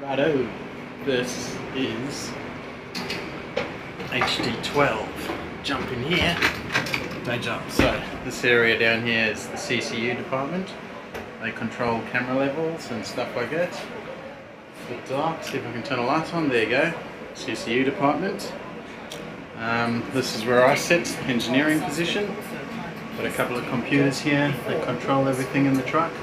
Righto, this is HD12. Jump in here. They jump. So this area down here is the CCU department. They control camera levels and stuff like that. It's a bit dark. See if I can turn a light on. There you go. CCU department. This is where I sit, engineering position. Got a couple of computers here that control everything in the truck.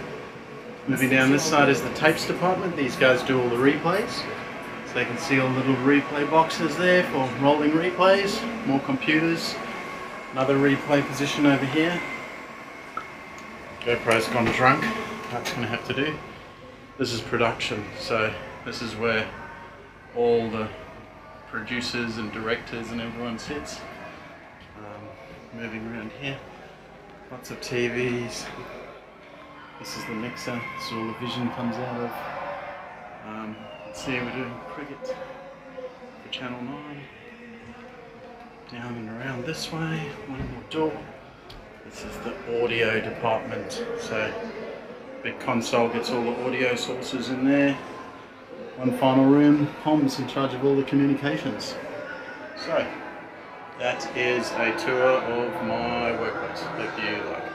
Moving down this side is the tapes department. These guys do all the replays. So you can see all the little replay boxes there for rolling replays. More computers. Another replay position over here. GoPro's gone drunk. That's going to have to do. This is production. So this is where all the producers and directors and everyone sits. Moving around here. Lots of TVs. This is the mixer, this is all the vision comes out of. Let's see, we're doing cricket for Channel 9. Down and around this way, one more door. This is the audio department. So, big console gets all the audio sources in there. One final room, Tom's in charge of all the communications. So, that is a tour of my workplace. Hope you like it.